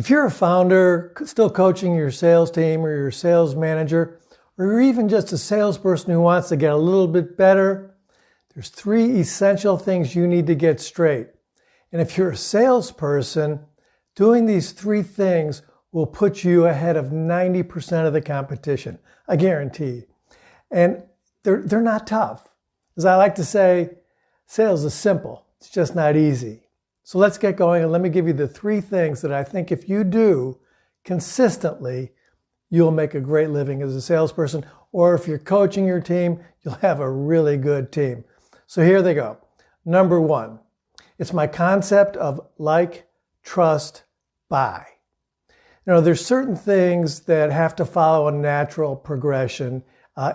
If you're a founder, still coaching your sales team or your sales manager, or you're even just a salesperson who wants to get a little bit better, there's 3 essential things you need to get straight. And if you're a salesperson, doing these 3 things will put you ahead of 90% of the competition. I guarantee. And they're not tough. As I like to say, sales is simple. It's just not easy. So let's get going, and let me give you the 3 things that I think if you do consistently, you'll make a great living as a salesperson. Or if you're coaching your team, you'll have a really good team. So here they go. Number 1, it's my concept of like, trust, buy. There's certain things that have to follow a natural progression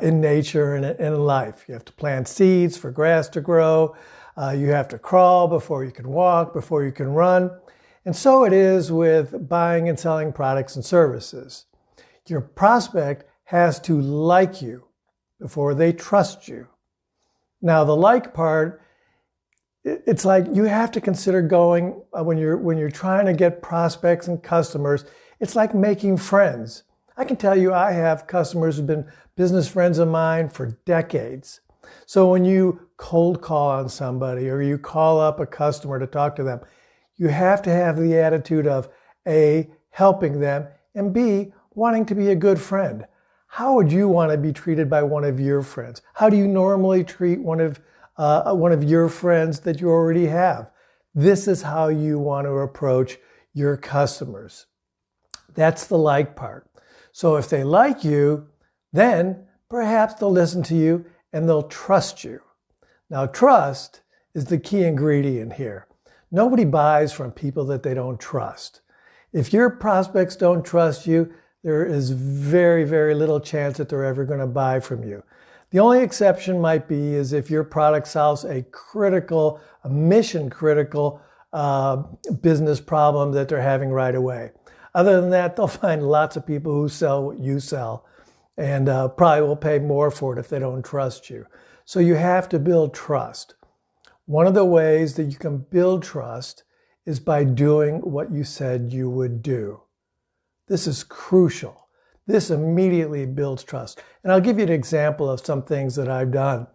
in nature and in life. You have to plant seeds for grass to grow. You have to crawl before you can walk, before you can run. And so it is with buying and selling products and services. Your prospect has to like you before they trust you. Now, the like part, it's like you have to consider going, when you're trying to get prospects and customers, it's like making friends. I can tell you I have customers who've been business friends of mine for decades. So when you cold call on somebody or you call up a customer to talk to them, you have to have the attitude of A, helping them, and B, wanting to be a good friend. How would you want to be treated by one of your friends? How do you normally treat one of your friends that you already have? This is how you want to approach your customers. That's the like part. So if they like you, then perhaps they'll listen to you and they'll trust you. Now, trust is the key ingredient here. Nobody buys from people that they don't trust. If your prospects don't trust you, there is very, very little chance that they're ever going to buy from you. The only exception might be is if your product solves a mission-critical business problem that they're having right away. Other than that, they'll find lots of people who sell what you sell and probably will pay more for it if they don't trust you. So you have to build trust. One of the ways that you can build trust is by doing what you said you would do. This is crucial. This immediately builds trust. And I'll give you an example of some things that I've done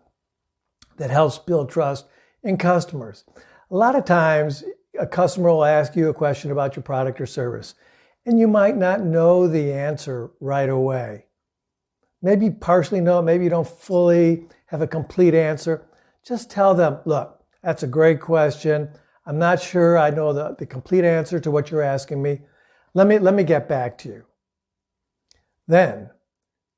that helps build trust in customers. A lot of times, a customer will ask you a question about your product or service, and you might not know the answer right away. Maybe partially know, maybe you don't fully have a complete answer. Just tell them, look, that's a great question. I'm not sure I know the complete answer to what you're asking me. Let me get back to you. Then,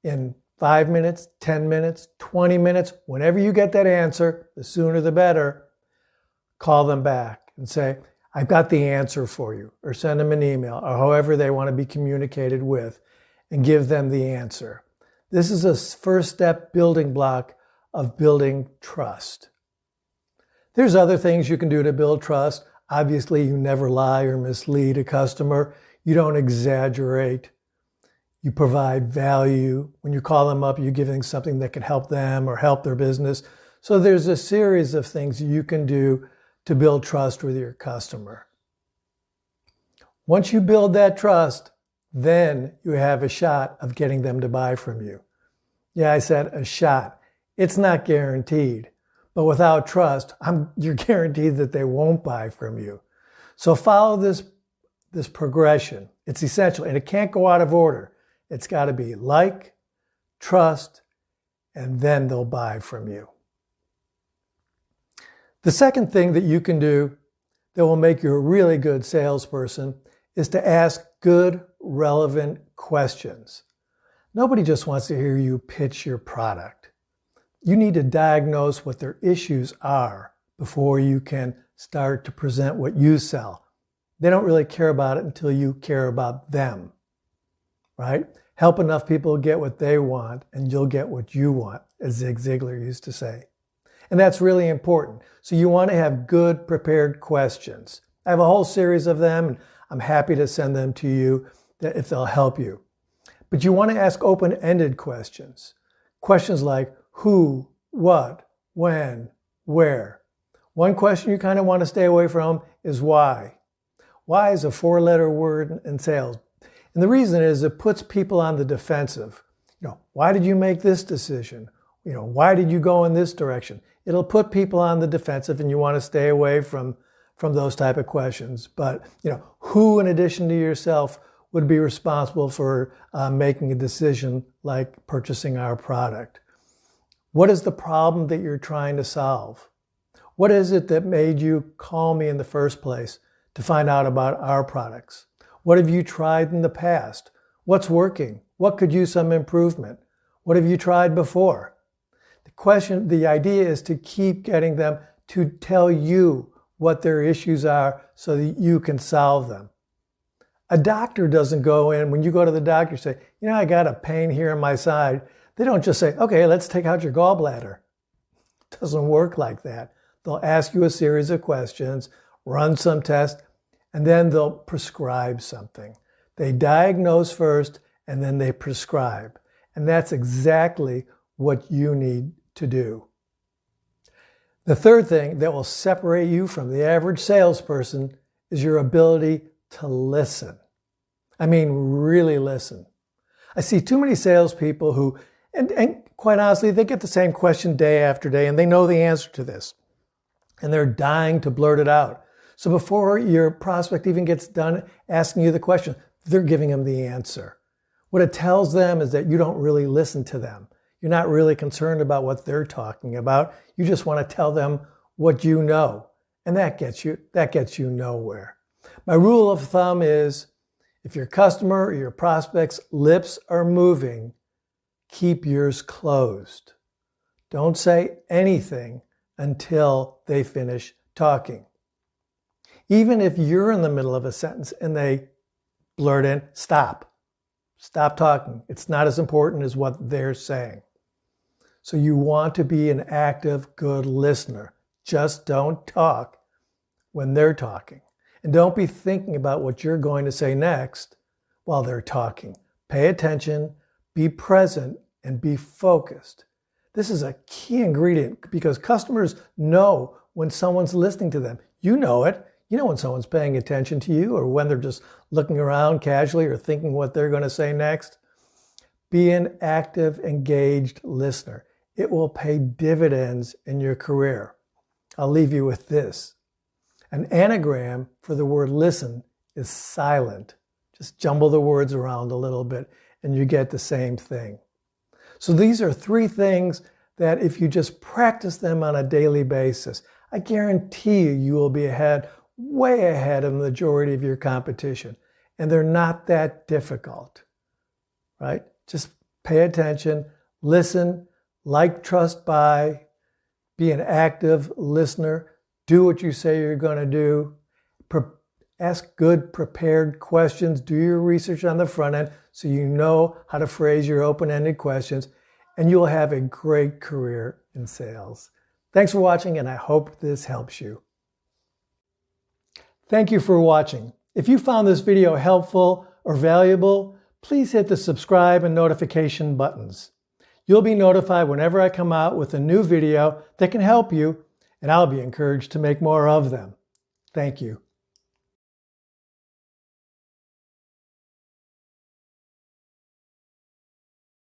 in 5 minutes, 10 minutes, 20 minutes, whenever you get that answer, the sooner the better, call them back and say, I've got the answer for you, or send them an email, or however they want to be communicated with, and give them the answer. This is a first step building block of building trust. There's other things you can do to build trust. Obviously, you never lie or mislead a customer. You don't exaggerate. You provide value. When you call them up, you're giving something that can help them or help their business. So there's a series of things you can do to build trust with your customer. Once you build that trust, then you have a shot of getting them to buy from you. Yeah, I said a shot. It's not guaranteed. But without trust, you're guaranteed that they won't buy from you. So follow this progression. It's essential, and it can't go out of order. It's got to be like, trust, and then they'll buy from you. The second thing that you can do that will make you a really good salesperson is to ask good, relevant questions. Nobody just wants to hear you pitch your product. You need to diagnose what their issues are before you can start to present what you sell. They don't really care about it until you care about them, right? Help enough people get what they want and you'll get what you want, as Zig Ziglar used to say. And that's really important. So you want to have good prepared questions. I have a whole series of them, and I'm happy to send them to you if they'll help you. But you want to ask open-ended questions. Questions like who, what, when, where. One question you kind of want to stay away from is why. Why is a 4-letter word in sales? And the reason is it puts people on the defensive. Why did you make this decision? Why did you go in this direction? It'll put people on the defensive, and you want to stay away from those type of questions. But, who in addition to yourself would be responsible for making a decision like purchasing our product? What is the problem that you're trying to solve? What is it that made you call me in the first place to find out about our products? What have you tried in the past? What's working? What could use some improvement? What have you tried before? The idea is to keep getting them to tell you what their issues are so that you can solve them. A doctor doesn't go in, when you go to the doctor, say, I got a pain here in my side. They don't just say, okay, let's take out your gallbladder. It doesn't work like that. They'll ask you a series of questions, run some tests, and then they'll prescribe something. They diagnose first, and then they prescribe. And that's exactly what you need to do. The third thing that will separate you from the average salesperson is your ability to listen. I mean, really listen. I see too many salespeople who, and quite honestly, they get the same question day after day, and they know the answer to this. And they're dying to blurt it out. So before your prospect even gets done asking you the question, they're giving them the answer. What it tells them is that you don't really listen to them. You're not really concerned about what they're talking about. You just want to tell them what you know. And that gets you nowhere. My rule of thumb is, if your customer or your prospect's lips are moving, keep yours closed. Don't say anything until they finish talking. Even if you're in the middle of a sentence and they blurt in, stop. Stop talking. It's not as important as what they're saying. So you want to be an active, good listener. Just don't talk when they're talking. And don't be thinking about what you're going to say next while they're talking. Pay attention, be present, and be focused. This is a key ingredient because customers know when someone's listening to them. You know it. You know when someone's paying attention to you or when they're just looking around casually or thinking what they're going to say next. Be an active, engaged listener. It will pay dividends in your career. I'll leave you with this. An anagram for the word listen is silent. Just jumble the words around a little bit and you get the same thing. So these are 3 things that if you just practice them on a daily basis, I guarantee you will be way ahead of the majority of your competition. And they're not that difficult, right? Just pay attention, listen, like, trust, buy, be an active listener, do what you say you're going to do, ask good prepared questions, do your research on the front end so you know how to phrase your open-ended questions, and you'll have a great career in sales. Thanks for watching, and I hope this helps you. Thank you for watching. If you found this video helpful or valuable, please hit the subscribe and notification buttons. You'll be notified whenever I come out with a new video that can help you, and I'll be encouraged to make more of them. Thank you.